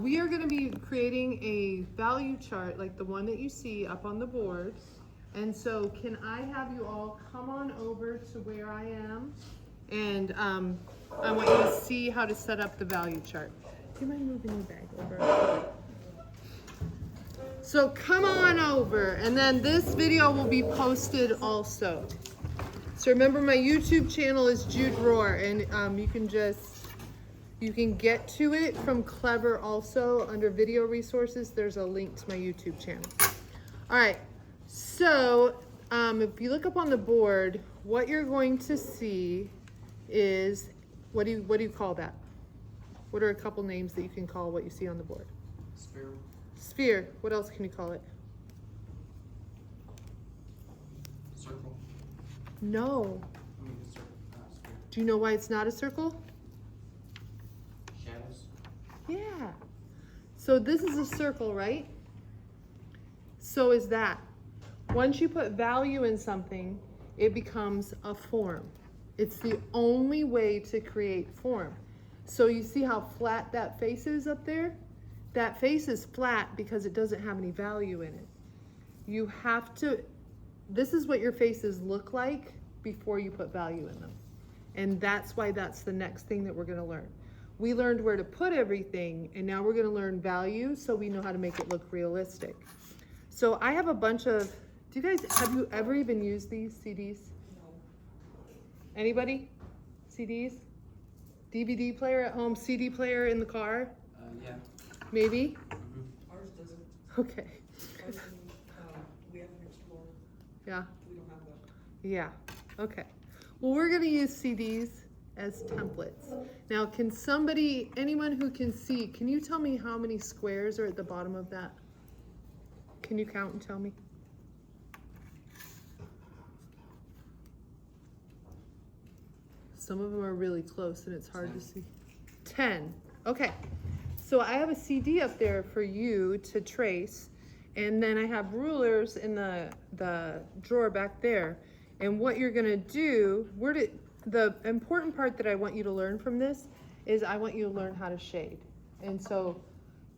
We are going to be creating a value chart like the one that you see up on the board. And so can I have you all come on over to where I am? And I want you to see how to set up the value chart. Do you mind moving your bag over? So come on over, and then this video will be posted also. So remember, my YouTube channel is Jude Rohr, and you can get to it from Clever also. Under video resources, there's a link to my YouTube channel. All right, so if you look up on the board, what you're going to see is, what do you call that? What are a couple names that you can call what you see on the board? Sphere. Sphere. What else can you call it? Circle. No. I mean, circle, sphere. Do you know why it's not a circle? Shadows. Yeah. So this is a circle, right? So is that. Once you put value in something, it becomes a form. It's the only way to create form. So you see how flat that face is up there? That face is flat because it doesn't have any value in it. You have to, this is what your faces look like before you put value in them. And that's why that's the next thing that we're gonna learn. We learned where to put everything, and now we're gonna learn value so we know how to make it look realistic. So I have a bunch of, have you ever even used these CDs? No. Anybody? CDs? DVD player at home, CD player in the car? Yeah. Maybe? Mm-hmm. Ours doesn't. Okay. Ours doesn't, we have an Explorer. Yeah. We don't have that. Yeah. Okay. Well, we're going to use CDs as templates. Now, can somebody, anyone who can see, can you tell me how many squares are at the bottom of that? Can you count and tell me? Some of them are really close and it's hard to see. 10. Okay. So I have a CD up there for you to trace, and then I have rulers in the drawer back there. And what you're gonna do, the important part that I want you to learn from this is I want you to learn how to shade. And so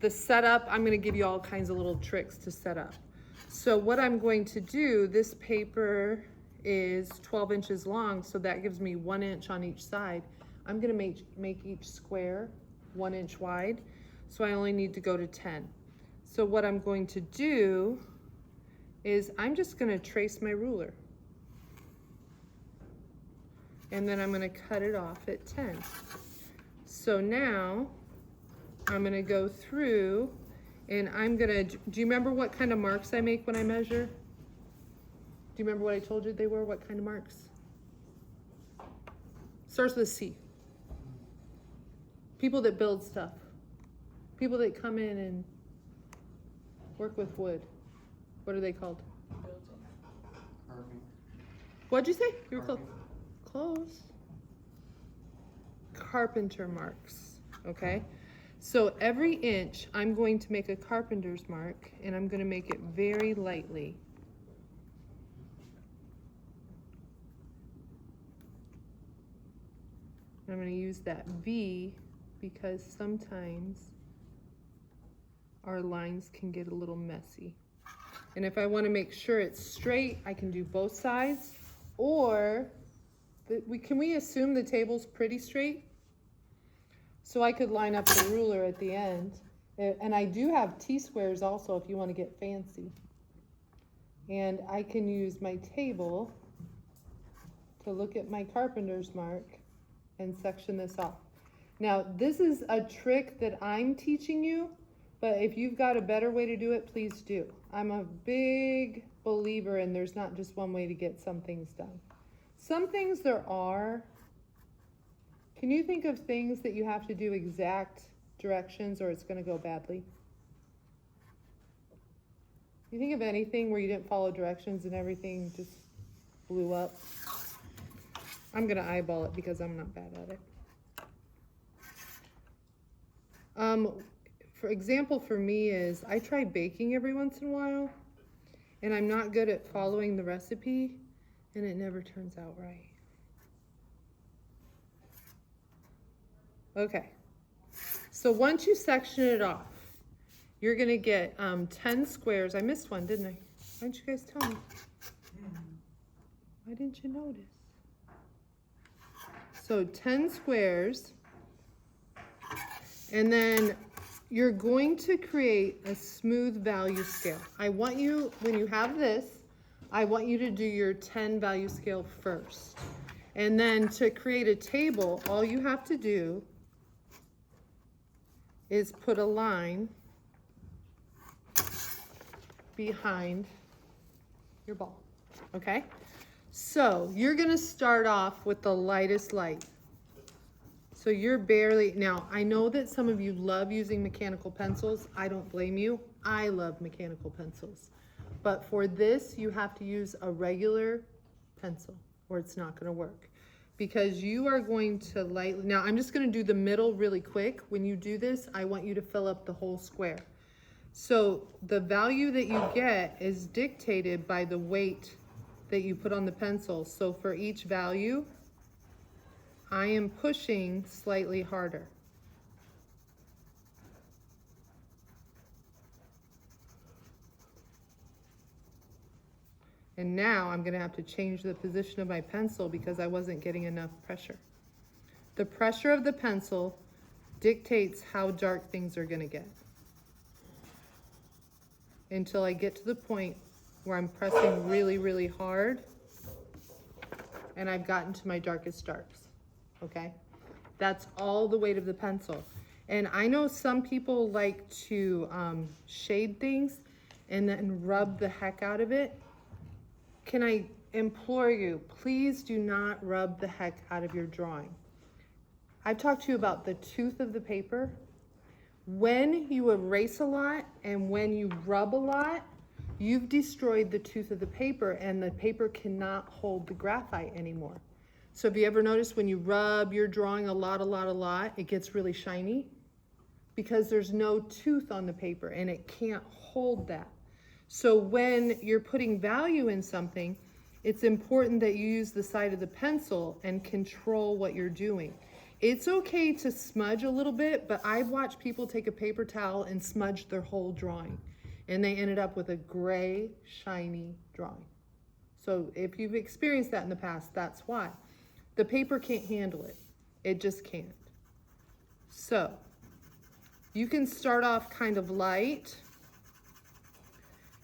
the setup, I'm gonna give you all kinds of little tricks to set up. So what I'm going to do, this paper is 12 inches long, so that gives me 1 inch on each side. I'm gonna make each square 1 inch wide, so I only need to go to 10. So what I'm going to do is I'm just gonna trace my ruler. And then I'm gonna cut it off at 10. So now I'm gonna go through and I'm gonna, do you remember what kind of marks I make when I measure? Do you remember what I told you they were? What kind of marks? Starts with C. People that build stuff. People that come in and work with wood. What are they called? Carving. What'd you say? You were close. Carving. Close. Carpenter marks, okay? So every inch, I'm going to make a carpenter's mark, and I'm gonna make it very lightly. I'm going to use that V because sometimes our lines can get a little messy. And if I want to make sure it's straight, I can do both sides. Or can we assume the table's pretty straight? So I could line up the ruler at the end. And I do have T-squares also if you want to get fancy. And I can use my table to look at my carpenter's mark and section this off. Now, this is a trick that I'm teaching you, but if you've got a better way to do it, please do. I'm a big believer in there's not just one way to get some things done. Some things there are. Can you think of things that you have to do exact directions or it's going to go badly? You think of anything where you didn't follow directions and everything just blew up? I'm gonna eyeball it because I'm not bad at it. For example, for me is I try baking every once in a while, and I'm not good at following the recipe, and it never turns out right. Okay, so once you section it off, you're gonna get 10 squares. I missed one, didn't I? Why didn't you guys tell me? Why didn't you notice? So 10 squares. And then you're going to create a smooth value scale. I want you, when you have this, I want you to do your 10 value scale first. And then to create a table, all you have to do is put a line behind your ball, okay? So you're gonna start off with the lightest light. So you're barely, now I know that some of you love using mechanical pencils. I don't blame you. I love mechanical pencils. But for this, you have to use a regular pencil or it's not gonna work. Because you are going to lightly, now I'm just gonna do the middle really quick. When you do this, I want you to fill up the whole square. So the value that you get is dictated by the weight that you put on the pencil. So for each value, I am pushing slightly harder. And now I'm gonna have to change the position of my pencil because I wasn't getting enough pressure. The pressure of the pencil dictates how dark things are gonna get. Until I get to the point where I'm pressing really, really hard and I've gotten to my darkest darks, okay? That's all the weight of the pencil. And I know some people like to shade things and then rub the heck out of it. Can I implore you, please do not rub the heck out of your drawing. I've talked to you about the tooth of the paper. When you erase a lot and when you rub a lot, you've destroyed the tooth of the paper and the paper cannot hold the graphite anymore. So have you ever noticed when you rub your drawing a lot, it gets really shiny? Because there's no tooth on the paper and it can't hold that. So when you're putting value in something, it's important that you use the side of the pencil and control what you're doing. It's okay to smudge a little bit, but I've watched people take a paper towel and smudge their whole drawing, and they ended up with a gray, shiny drawing. So if you've experienced that in the past, that's why. The paper can't handle it. It just can't. So you can start off kind of light,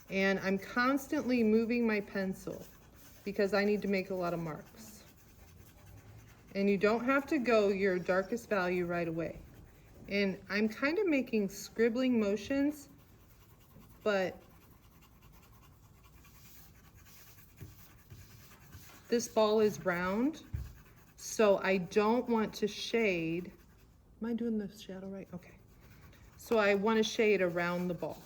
and I'm constantly moving my pencil because I need to make a lot of marks. And you don't have to go your darkest value right away. And I'm kind of making scribbling motions, but this ball is round, so I don't want to shade. Am I doing the shadow right? Okay. So I want to shade around the ball.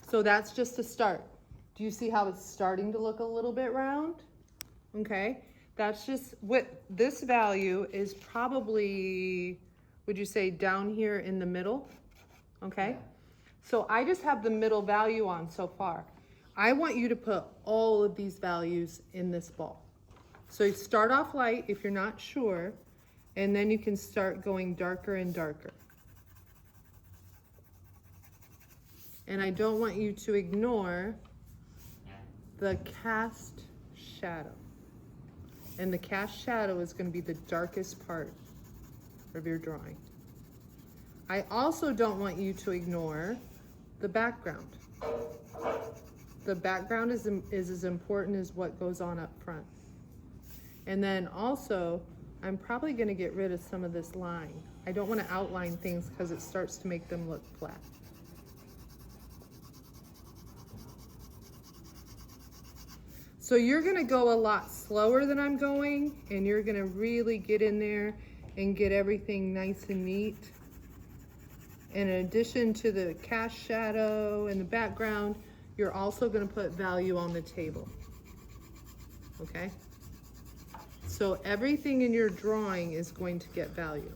So that's just a start. Do you see how it's starting to look a little bit round? Okay, that's just what this value is probably, would you say down here in the middle? Okay, so I just have the middle value on so far. I want you to put all of these values in this ball. So you start off light if you're not sure, and then you can start going darker and darker. And I don't want you to ignore the cast shadow. And the cast shadow is going to be the darkest part of your drawing. I also don't want you to ignore the background. The background is as important as what goes on up front. And then also, I'm probably going to get rid of some of this line. I don't want to outline things because it starts to make them look flat. So you're gonna go a lot slower than I'm going, and you're gonna really get in there and get everything nice and neat. And in addition to the cast shadow and the background, you're also gonna put value on the table, okay? So everything in your drawing is going to get value.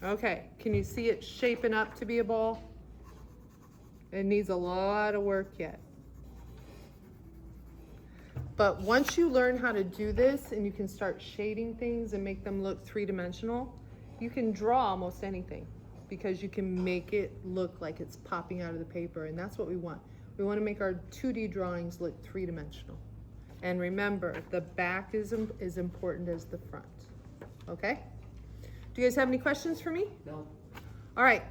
Okay, can you see it shaping up to be a ball? It needs a lot of work yet. But once you learn how to do this and you can start shading things and make them look three-dimensional, you can draw almost anything because you can make it look like it's popping out of the paper, and that's what we want. We want to make our 2D drawings look three-dimensional. And remember, the back is important as the front. Okay? Do you guys have any questions for me? No. All right.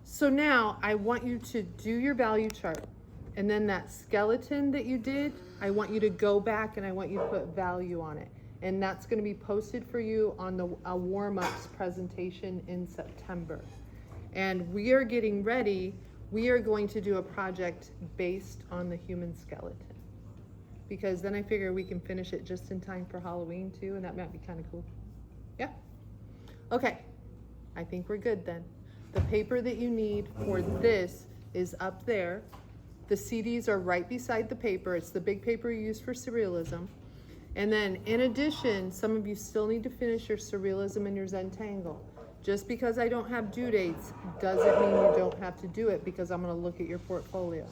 So now I want you to do your value chart. And then that skeleton that you did, I want you to go back and I want you to put value on it. And that's going to be posted for you on a warm-ups presentation in September. And we are getting ready. We are going to do a project based on the human skeleton. Because then I figure we can finish it just in time for Halloween too, and that might be kind of cool. Yeah? Okay. I think we're good then. The paper that you need for this is up there. The CDs are right beside the paper. It's the big paper you use for surrealism. And then in addition, some of you still need to finish your surrealism and your Zentangle. Just because I don't have due dates doesn't mean you don't have to do it, because I'm going to look at your portfolio.